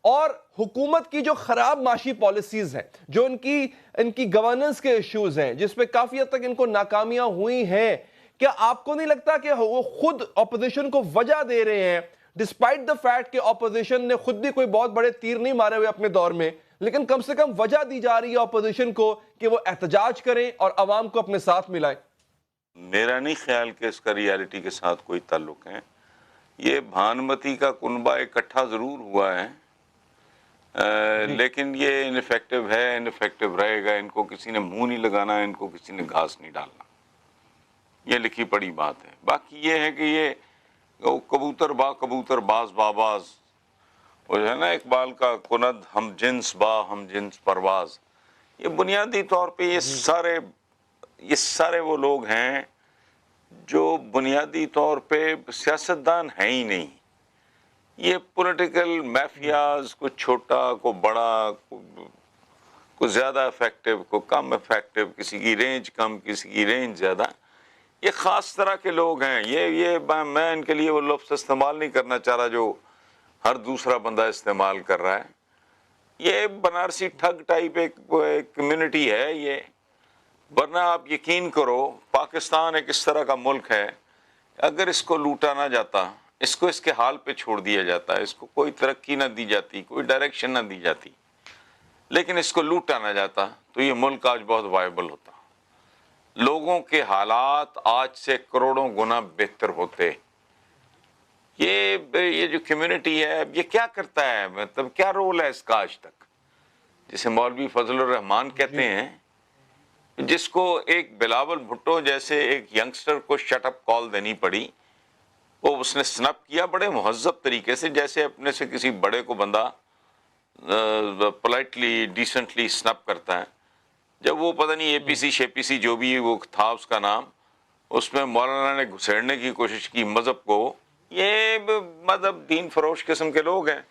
اور حکومت کی جو خراب معاشی پالیسیز ہیں، جو ان کی گورننس کے ایشوز ہیں، جس پہ کافی حد تک ان کو ناکامیاں ہوئی ہیں، کیا آپ کو نہیں لگتا کہ وہ خود اپوزیشن کو وجہ دے رہے ہیں، ڈسپائٹ دا فیکٹ کہ اپوزیشن نے خود بھی کوئی بہت بڑے تیر نہیں مارے ہوئے اپنے دور میں، لیکن کم سے کم وجہ دی جا رہی ہے اپوزیشن کو کہ وہ احتجاج کریں اور عوام کو اپنے ساتھ ملائیں؟ میرا نہیں خیال کہ اس کا ریالٹی کے ساتھ کوئی تعلق ہے. یہ بھانمتی کا کنبہ اکٹھا ضرور ہوا ہے، لیکن یہ انفیکٹو ہے، انفیکٹو رہے گا. ان کو کسی نے منہ نہیں لگانا، ان کو کسی نے گھاس نہیں ڈالنا. یہ لکھی پڑی بات ہے. باقی یہ ہے کہ یہ کبوتر با کبوتر باز باباز، وہ ہے نا اقبال کا کند، ہم جنس با ہم جنس پرواز. یہ بنیادی طور پہ یہ سارے وہ لوگ ہیں جو بنیادی طور پہ سیاستدان ہیں ہی نہیں. یہ پولیٹیکل میفیاز، کو چھوٹا کو بڑا، کو زیادہ افیکٹو کو کم افیکٹو، کسی کی رینج کم کسی کی رینج زیادہ. یہ خاص طرح کے لوگ ہیں. یہ میں ان کے لیے وہ لفظ استعمال نہیں کرنا چاہ رہا جو ہر دوسرا بندہ استعمال کر رہا ہے. یہ بنارسی ٹھگ ٹائپ ایک کمیونٹی ہے یہ. ورنہ آپ یقین کرو پاکستان ایک اس طرح کا ملک ہے، اگر اس کو لوٹا نہ جاتا، اس کو اس کے حال پہ چھوڑ دیا جاتا، اس کو کوئی ترقی نہ دی جاتی، کوئی ڈائریکشن نہ دی جاتی، لیکن اس کو لوٹا نہ جاتا، تو یہ ملک آج بہت وائبل ہوتا. لوگوں کے حالات آج سے کروڑوں گنا بہتر ہوتے. یہ جو کمیونٹی ہے یہ کیا کرتا ہے، مطلب کیا رول ہے اس کا آج تک؟ جسے مولوی فضل الرحمان کہتے ہیں، جس کو ایک بلاول بھٹو جیسے ایک ینگسٹر کو شٹ اپ کال دینی پڑی، وہ اس نے سنپ کیا بڑے مہذب طریقے سے، جیسے اپنے سے کسی بڑے کو بندہ پولائٹلی ڈیسنٹلی سنپ کرتا ہے. جب وہ پتہ نہیں اے پی سی شے پی سی جو بھی وہ تھا اس کا نام، اس میں مولانا نے گھسیڑنے کی کوشش کی مذہب کو. یہ مذہب دین فروش قسم کے لوگ ہیں.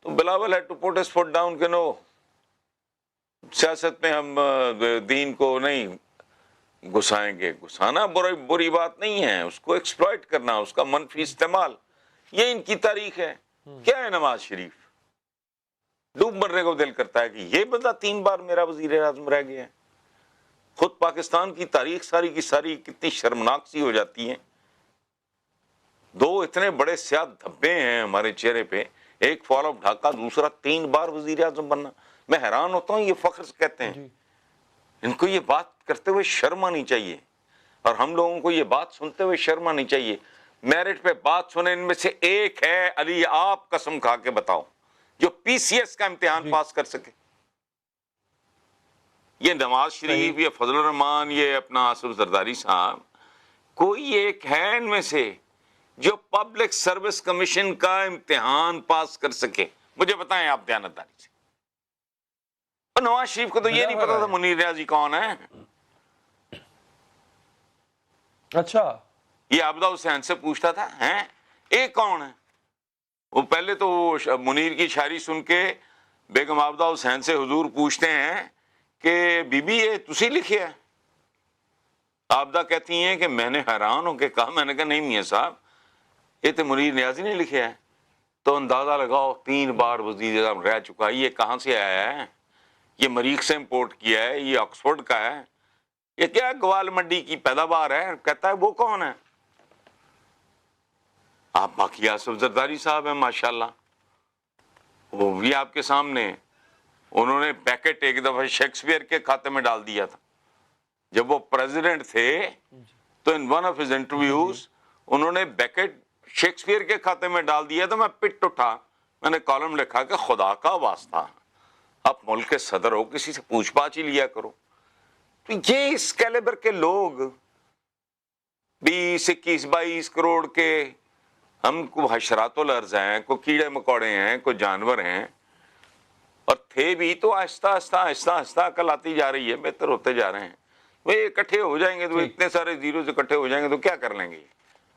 تو بلاول ہے to put his foot down کہ نو، سیاست میں ہم دین کو نہیں گھسائیں گے. گھسانا بری بات نہیں ہے، اس کو ایکسپلائٹ کرنا، اس کا منفی استعمال، یہ ان کی تاریخ ہے. کیا ہے نواز شریف؟ ڈوب مرنے کو دل کرتا ہے کہ یہ بندہ 3 بار میرا وزیر اعظم رہ گیا ہے. خود پاکستان کی تاریخ ساری کی ساری کتنی شرمناک سی ہو جاتی ہے. 2 اتنے بڑے سیاہ دھبے ہیں ہمارے چہرے پہ، ایک فال آف ڈھاکہ، دوسرا 3 بار وزیر اعظم بننا. میں حیران ہوتا ہوں، یہ فخر سے کہتے ہیں. ان کو یہ بات کرتے ہوئے شرم آنی چاہیے، اور ہم لوگوں کو یہ بات سنتے ہوئے شرم آنی چاہیے. میرٹ پہ بات سنیں. ان میں سے ایک ہے علی، آپ قسم کھا کے بتاؤ، جو پی سی ایس کا امتحان پاس کر سکے. یہ نواز شریف، یہ فضل الرحمان، یہ اپنا آصف زرداری صاحب، کوئی ایک ہے ان میں سے جو پبلک سروس کمیشن کا امتحان پاس کر سکے؟ مجھے بتائیں آپ دیانتداری سے. نواز شریف کو تو یہ نہیں پتا تھا منیر ریاضی کون ہے. اچھا، یہ عابدہ حسین سے پوچھتا تھا ہیں ایک کون ہے. وہ پہلے تو منیر کی شاعری سن کے بیگم عابدہ حسین سے حضور پوچھتے ہیں کہ بی بی یہ تسی لکھے ہے؟ عابدہ کہتی ہیں کہ میں نے حیران ہو کے کہا، میں نے کہا نہیں میاں صاحب، یہ تو منیر نیازی نے لکھے ہے. تو اندازہ لگاؤ 3 بار وزیر اعظم رہ چکا ہے. یہ کہاں سے آیا ہے؟ یہ مریخ سے امپورٹ کیا ہے، یہ آکسفورڈ کا ہے، یہ کیا گوال منڈی کی پیداوار ہے. کہتا ہے وہ کون ہے؟ آپ باقی آصف زرداری صاحب ہیں ماشاءاللہ، وہ بھی آپ کے سامنے. انہوں نے پیکٹ ایک دفعہ شیکسپیئر کے کھاتے میں ڈال دیا تھا جب وہ پریزیڈنٹ تھے. تو in one of his interviews انہوں نے بیکٹ شیکسپیئر کے کھاتے میں ڈال دیا. تو میں پٹ اٹھا، میں نے کالم لکھا کہ خدا کا واسطہ آپ ملک کے صدر ہو، کسی سے پوچھ پاچھ ہی لیا کرو. تو یہ اس کیلیبر کے لوگ 20 21 22 کروڑ کے، ہم کو حشرات الارض ہیں، کو کیڑے مکوڑے ہیں، کو جانور ہیں، اور تھے بھی تو آہستہ آہستہ آہستہ آہستہ عقل آتی جا رہی ہے، بہتر ہوتے جا رہے ہیں. وہ اکٹھے ہو جائیں گے تو اتنے سارے زیروز اکٹھے ہو جائیں گے تو کیا کر لیں گے؟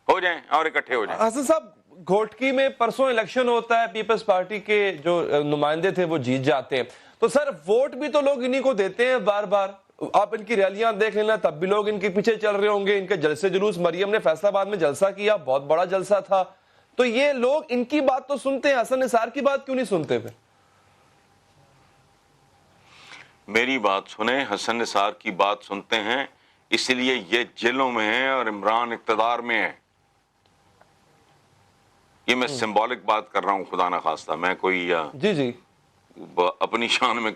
ہو جائیں اور اکٹھے ہو جائیں. حسن صاحب، گھوٹکی میں پرسوں الیکشن ہوتا ہے، پیپلز پارٹی کے جو نمائندے تھے وہ جیت جاتے ہیں، تو سر ووٹ بھی تو لوگ انہی کو دیتے ہیں بار بار. آپ ان کی ریلیاں دیکھ لینا، تب بھی لوگ ان کے پیچھے چل رہے ہوں گے. ان کے جلسے جلوس، مریم نے فیصل آباد میں جلسہ کیا، بہت بڑا جلسہ تھا. تو یہ لوگ ان کی بات تو سنتے ہیں، حسن نثار کی بات کیوں نہیں سنتے پھر؟ میری بات سنیں, حسن نثار کی بات سنتے ہیں, اس لیے یہ جیلوں میں ہیں اور عمران اقتدار میں ہے. یہ میں سمبولک بات کر رہا ہوں, خدا نخواستہ میں کوئی جی جی اپنی شان میں